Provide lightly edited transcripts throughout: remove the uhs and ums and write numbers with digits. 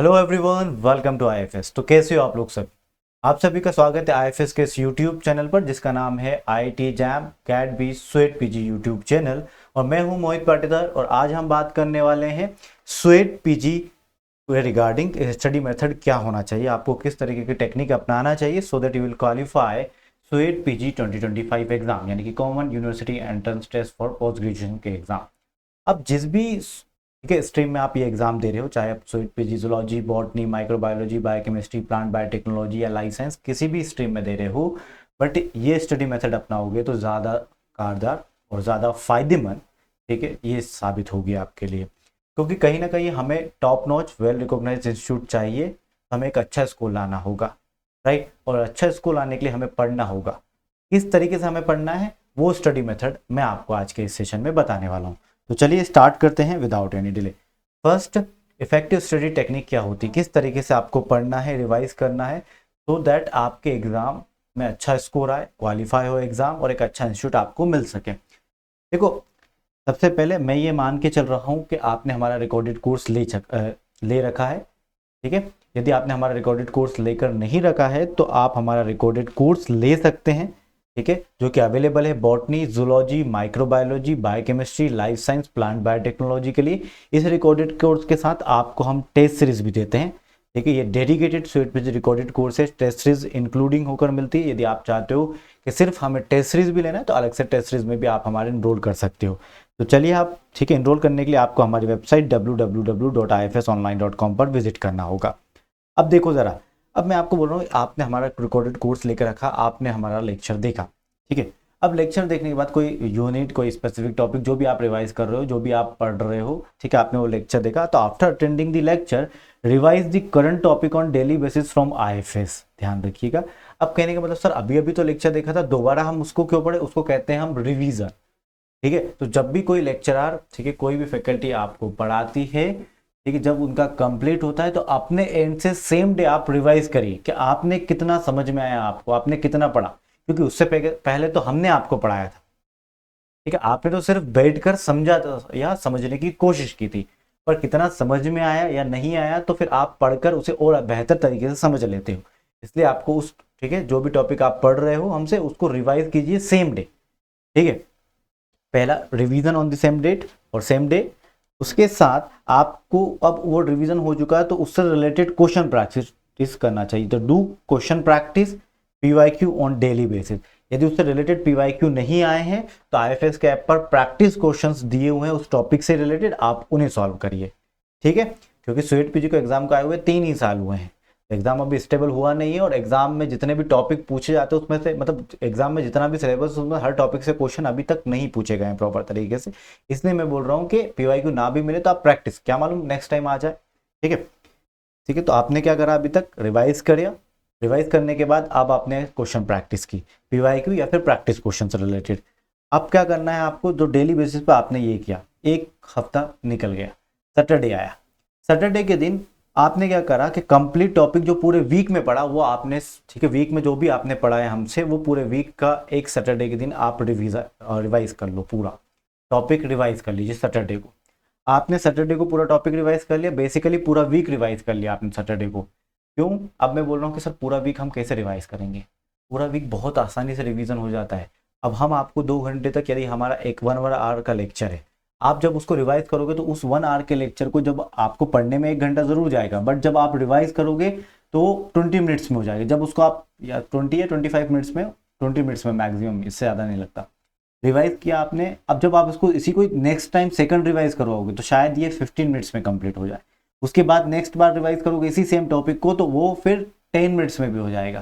Hello everyone, welcome to IFS. तो कैसे हो आप लोग सब? आप सभी का स्वागत है आईएफएस के इस यूट्यूब चैनल पर जिसका नाम है IIT JAM CAT B CUET PG YouTube channel. और मैं हूं मोहित पाटीदार और आज हम बात करने वाले हैं sweat PG regarding study method क्या होना चाहिए, आपको किस तरीके की टेक्निक अपनाना चाहिए so that you will qualify CUET PG 2025 exam, यानी कि common university entrance test for post graduation के एग्जाम। अब जिस भी ठीक है स्ट्रीम में आप ये एग्जाम दे रहे हो, चाहे आप physiology, zoology, botany, microbiology, biochemistry, plant biotechnology या लाइफ साइंस किसी भी स्ट्रीम में दे रहे हो, बट ये स्टडी मेथड अपनाओगे तो ज़्यादा कारगर और ज़्यादा फायदेमंद, ठीक है, ये साबित होगी आपके लिए। क्योंकि कहीं ना कहीं हमें top notch well recognised institute चाहिए, हमें एक अच्छा स्कूल लाना होगा, राइट। और अच्छा स्कूल आने के लिए हमें पढ़ना होगा। किस तरीके से हमें पढ़ना है वो स्टडी मेथड मैं आपको आज के इस सेशन में बताने वाला हूँ। तो चलिए स्टार्ट करते हैं without any delay. First, effective study technique क्या होती है, किस तरीके से आपको पढ़ना है, रिवाइज करना है सो दैट आपके एग्जाम में अच्छा स्कोर आए, क्वालिफाई हो एग्जाम और एक अच्छा इंस्टीट्यूट आपको मिल सके। देखो, सबसे पहले मैं ये मान के चल रहा हूँ कि आपने हमारा रिकॉर्डेड कोर्स ले रखा है, ठीक है। यदि आपने हमारा रिकॉर्डेड कोर्स लेकर नहीं रखा है तो आप हमारा रिकॉर्डेड कोर्स ले सकते हैं, ठीक है, जो कि अवेलेबल है botany, zoology, microbiology, biochemistry, life science, plant biotechnology के लिए। इस रिकॉर्डेड कोर्स के साथ आपको हम टेस्ट सीरीज भी देते हैं, ठीक है। ये dedicated sweat page recorded course है, टेस्ट सीरीज इंक्लूडिंग होकर मिलती है। यदि आप चाहते हो कि सिर्फ हमें टेस्ट सीरीज भी लेना है तो अलग से टेस्ट सीरीज में भी आप हमारे इनरोल कर सकते हो। तो चलिए आप, ठीक है, इनरोल करने के लिए आपको हमारी वेबसाइट www.ifsonline.com पर विजिट करना होगा। अब देखो ज़रा, अब मैं आपको बोल रहा हूँ आपने हमारा रिकॉर्डेड कोर्स लेकर रखा, आपने हमारा लेक्चर देखा, ठीक है। अब लेक्चर देखने के बाद कोई यूनिट, कोई स्पेसिफिक टॉपिक जो भी आप रिवाइज कर रहे हो, जो भी आप पढ़ रहे हो, ठीक है, आपने वो लेक्चर देखा, तो after attending the lecture revise the current topic on daily basis from IFS. ध्यान रखिएगा। अब कहने का मतलब सर अभी अभी तो लेक्चर देखा था, दोबारा हम उसको क्यों पढ़े, उसको कहते हैं हम रिवीजन, ठीक है। तो जब भी कोई लेक्चरर, ठीक है, कोई भी फैकल्टी आपको पढ़ाती है, ठीक है, जब उनका कंप्लीट होता है तो अपने एंड से सेम डे आप रिवाइज करिए कि आपने कितना समझ में आया, आपको आपने कितना पढ़ा, क्योंकि उससे पहले तो हमने आपको पढ़ाया था, ठीक है। आपने तो सिर्फ बैठकर समझा या समझने की कोशिश की थी, पर कितना समझ में आया या नहीं आया तो फिर आप पढ़कर उसे और बेहतर तरीके से समझ लेते हो। इसलिए आपको उस, ठीक है, जो भी टॉपिक आप पढ़ रहे हो हमसे उसको रिवाइज कीजिए सेम डे, ठीक है। पहला revision on the same date और सेम डे। उसके साथ आपको अब वो रिवीजन हो चुका है तो उससे रिलेटेड क्वेश्चन प्रैक्टिस करना चाहिए। तो do question practice PYQ on daily basis. यदि उससे रिलेटेड पीवाईक्यू नहीं आए हैं तो आईएफएस के ऐप पर प्रैक्टिस क्वेश्चंस दिए हुए हैं उस टॉपिक से रिलेटेड, आप उन्हें सॉल्व करिए, ठीक है। क्योंकि स्वेट पीजी को एग्जाम को आए हुए 3 ही साल हुए हैं, एग्जाम अभी स्टेबल हुआ नहीं है और एग्जाम में जितने भी टॉपिक पूछे जाते हैं उसमें से, मतलब एग्जाम में जितना भी सिलेबस उसमें हर टॉपिक से क्वेश्चन अभी तक नहीं पूछे गए हैं प्रॉपर तरीके से। इसलिए मैं बोल रहा हूँ कि पीवाईक्यू ना भी मिले तो आप प्रैक्टिस, क्या मालूम नेक्स्ट टाइम आ जाए, ठीक है। ठीक है, तो आपने क्या करा, अभी तक रिवाइज करिए। रिवाइज करने के बाद अब आपने क्वेश्चन प्रैक्टिस की पीवाईक्यू या फिर प्रैक्टिस क्वेश्चन से रिलेटेड। अब क्या करना है आपको, जो डेली बेसिस पे आपने ये किया, एक हफ्ता निकल गया, सैटरडे आया, सैटरडे के दिन आपने क्या करा कि कंप्लीट टॉपिक जो पूरे वीक में पढ़ा वो आपने, ठीक है, वीक में जो भी आपने पढ़ा है हमसे वो पूरे वीक का एक सैटरडे के दिन आप रिवाइज कर लो, पूरा टॉपिक रिवाइज कर लीजिए सैटरडे को। आपने सैटरडे को पूरा टॉपिक रिवाइज कर लिया, बेसिकली पूरा वीक रिवाइज कर लिया आपने सैटरडे को। क्यों? अब मैं बोल रहा हूँ कि सर पूरा वीक हम कैसे रिवाइज करेंगे, पूरा वीक बहुत आसानी से रिवीजन हो जाता है। अब हम आपको 2 घंटे तक, यदि हमारा एक 1 आवर का लेक्चर है, आप जब उसको रिवाइज करोगे तो उस 1 आवर के लेक्चर को जब आपको पढ़ने में 1 घंटा जरूर जाएगा, बट जब आप रिवाइज करोगे तो 20 मिनट्स में हो जाएगा। जब उसको आप या 20 या 25 मिनट्स में, 20 मिनट्स में मैक्सिमम, इससे ज़्यादा नहीं लगता। रिवाइज किया आपने, अब जब आप इसको इसी को नेक्स्ट टाइम सेकंड रिवाइज करवाओगे तो शायद ये 15 मिनट्स में कंप्लीट हो जाए। उसके बाद नेक्स्ट बार रिवाइज करोगे इसी सेम टॉपिक को तो वो फिर 10 मिनट्स में भी हो जाएगा,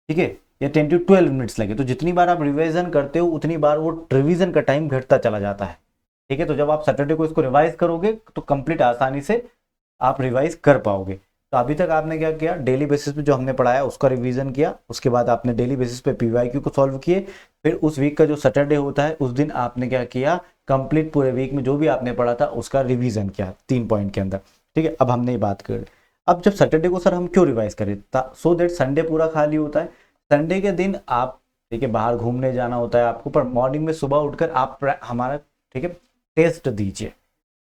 ठीक है, या 10 to 12 मिनट्स लगे। तो जितनी बार आप रिवीजन करते हो उतनी बार वो रिवीजन का टाइम घटता चला जाता है, ठीक है। तो जब आप सैटरडे को इसको रिवाइज करोगे तो कंप्लीट आसानी से आप रिवाइज कर पाओगे। तो अभी तक आपने क्या किया, डेली बेसिस पे जो हमने पढ़ाया उसका रिवीजन किया, उसके बाद आपने डेली बेसिस पे पीवाईक्यू को सॉल्व किए, फिर उस वीक का जो सैटरडे होता है उस दिन आपने क्या किया, कंप्लीट पूरे वीक में जो भी आपने पढ़ा था उसका रिवीजन किया 3 पॉइंट के अंदर, ठीक है। अब हमने ये बात कर, अब जब सैटरडे को सर हम क्यों रिवाइज करें, सो दैट संडे पूरा खाली होता है। संडे के दिन आप, ठीक है, बाहर घूमने जाना होता है आपको, पर मॉर्निंग में सुबह उठकर आप हमारा, ठीक है, टेस्ट दीजिए।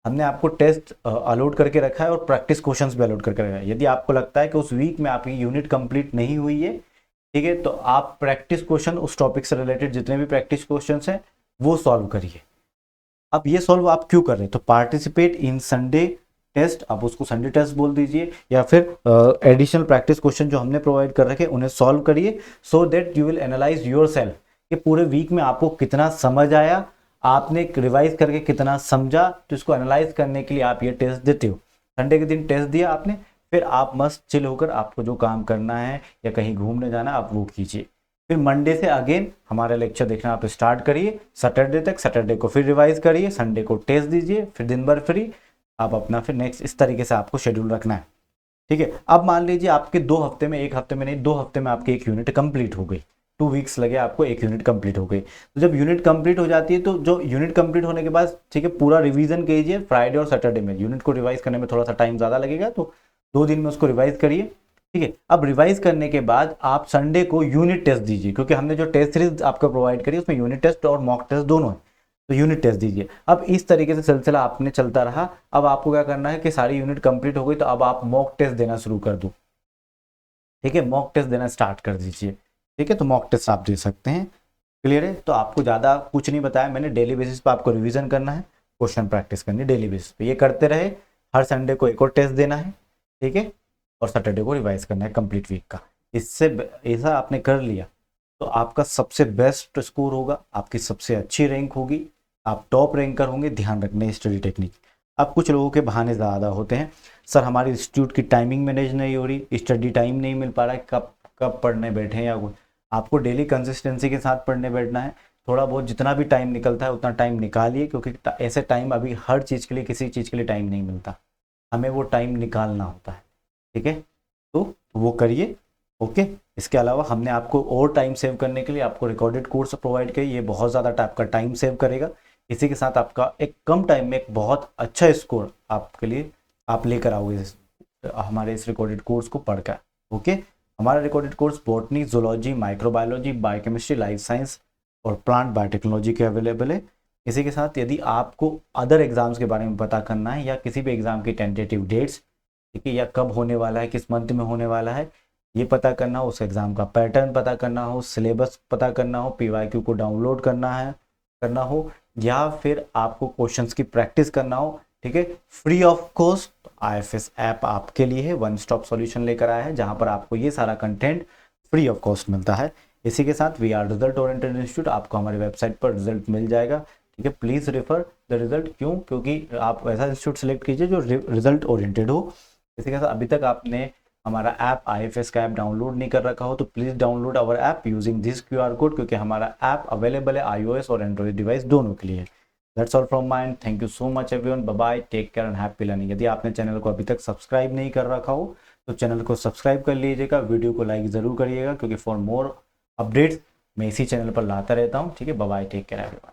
हमने आपको टेस्ट अलॉट करके रखा है और प्रैक्टिस क्वेश्चंस भी अलॉट करके रखा है। यदि आपको लगता है कि उस वीक में आपकी यूनिट कंप्लीट नहीं हुई है, ठीक है, तो आप प्रैक्टिस क्वेश्चन उस टॉपिक से रिलेटेड जितने भी प्रैक्टिस क्वेश्चंस हैं वो सॉल्व करिए। अब ये सॉल्व आप क्यों कर रहे हैं, तो पार्टिसिपेट इन संडे टेस्ट, आप उसको संडे टेस्ट बोल दीजिए, या फिर एडिशनल प्रैक्टिस क्वेश्चन जो हमने प्रोवाइड कर रखे उन्हें सॉल्व करिए, सो that you will analyse your self कि पूरे वीक में आपको कितना समझ आया, आपने रिवाइज करके कितना समझा। तो इसको एनालाइज करने के लिए आप ये टेस्ट देते हो। संडे के दिन टेस्ट दिया आपने, फिर आप मस्त चिल होकर आपको जो काम करना है या कहीं घूमने जाना आप वो कीजिए। फिर मंडे से अगेन हमारा लेक्चर देखना आप स्टार्ट करिए सैटरडे तक, सैटरडे को फिर रिवाइज करिए, संडे को टेस्ट दीजिए, फिर दिन भर फ्री, आप अपना फिर नेक्स्ट इस तरीके से आपको शेड्यूल रखना है, ठीक है। अब मान लीजिए आपके 2 हफ्ते में, 1 हफ्ते में नहीं, 2 हफ्ते में आपकी एक यूनिट कंप्लीट हो गई, 2 वीक्स लगे आपको, एक यूनिट कंप्लीट हो गई। तो जब यूनिट कंप्लीट हो जाती है, तो जो यूनिट कंप्लीट होने के बाद, ठीक है, पूरा रिवीजन कीजिए फ्राइडे और सैटरडे में। यूनिट को रिवाइज करने में थोड़ा सा टाइम ज़्यादा लगेगा, तो 2 दिन में उसको रिवाइज करिए, ठीक है। अब रिवाइज करने के बाद आप संडे को यूनिट टेस्ट दीजिए, क्योंकि हमने जो टेस्ट सीरीज आपको प्रोवाइड करी उसमें यूनिट टेस्ट और मॉक टेस्ट दोनों है, तो यूनिट टेस्ट दीजिए। अब इस तरीके से सिलसिला आपने चलता रहा। अब आपको क्या करना है कि सारी यूनिट कंप्लीट हो गई, तो अब आप मॉक टेस्ट देना शुरू कर दो, ठीक है, मॉक टेस्ट देना स्टार्ट कर दीजिए, ठीक है। तो मॉक टेस्ट आप दे सकते हैं, क्लियर है। तो आपको ज़्यादा कुछ नहीं बताया मैंने, डेली बेसिस पे आपको रिवीजन करना है, क्वेश्चन प्रैक्टिस करनी है डेली बेसिस पे, ये करते रहे। हर संडे को एक और टेस्ट देना है, ठीक है, और सैटरडे को रिवाइज करना है कंप्लीट वीक का। इससे ऐसा आपने कर लिया तो आपका सबसे बेस्ट स्कोर होगा, आपकी सबसे अच्छी रैंक होगी, आप टॉप रैंकर होंगे। ध्यान रखना स्टडी टेक्निक। अब कुछ लोगों के बहाने ज़्यादा होते हैं, सर हमारी इंस्टीट्यूट की टाइमिंग मैनेज नहीं हो रही, स्टडी टाइम नहीं मिल पा रहा है, कब कब पढ़ने बैठे या कुछ। आपको डेली कंसिस्टेंसी के साथ पढ़ने बैठना है। थोड़ा बहुत जितना भी टाइम निकलता है उतना टाइम निकालिए, क्योंकि ऐसे टाइम अभी हर चीज़ के लिए, किसी चीज़ के लिए टाइम नहीं मिलता, हमें वो टाइम निकालना होता है, ठीक है। तो वो करिए, ओके। इसके अलावा हमने आपको और टाइम सेव करने के लिए आपको रिकॉर्डेड कोर्स प्रोवाइड किया, ये बहुत ज़्यादा आपका टाइम सेव करेगा। इसी के साथ आपका एक कम टाइम में एक बहुत अच्छा स्कोर आपके लिए आप लेकर आओगे हमारे इस रिकॉर्डेड कोर्स को पढ़कर, ओके। हमारा recorded course botany, zoology, microbiology, biochemistry, life science और प्लांट बायोटेक्नोलॉजी के अवेलेबल है। इसी के साथ यदि आपको अदर एग्जाम्स के बारे में पता करना है, या किसी भी एग्जाम की टेंटेटिव डेट्स, ठीक है, या कब होने वाला है, किस मंथ में होने वाला है, ये पता करना हो, उस एग्ज़ाम का पैटर्न पता करना हो, सिलेबस पता करना हो, PYQ को डाउनलोड करना हो, या फिर आपको क्वेश्चंस की प्रैक्टिस करना हो, ठीक है, free of cost, IFS app आपके लिए है, वन स्टॉप सॉल्यूशन लेकर आया है, जहां पर आपको ये सारा कंटेंट फ्री ऑफ कॉस्ट मिलता है। इसी के साथ we are result oriented institute, आपको हमारी वेबसाइट पर रिजल्ट मिल जाएगा, ठीक है। प्लीज़ रेफर द रिजल्ट, क्यों, क्योंकि आप ऐसा इंस्टीट्यूट सेलेक्ट कीजिए जो रिजल्ट ओरिएंटेड हो। इसी के साथ अभी तक आपने हमारा ऐप IFS का ऐप डाउनलोड नहीं कर रखा हो तो please download our app using this QR code, क्योंकि हमारा ऐप अवेलेबल है iOS और एंड्रॉइड डिवाइस दोनों के लिए। That's all from my end, thank you so much everyone, bye bye, take care and happy learning. यदि आपने चैनल को अभी तक सब्सक्राइब नहीं कर रखा हो तो चैनल को सब्सक्राइब कर लीजिएगा, वीडियो को लाइक ज़रूर करिएगा, क्योंकि फॉर मोर अपडेट्स मैं इसी चैनल पर लाता रहता हूँ, ठीक है। Bye bye, take care everyone.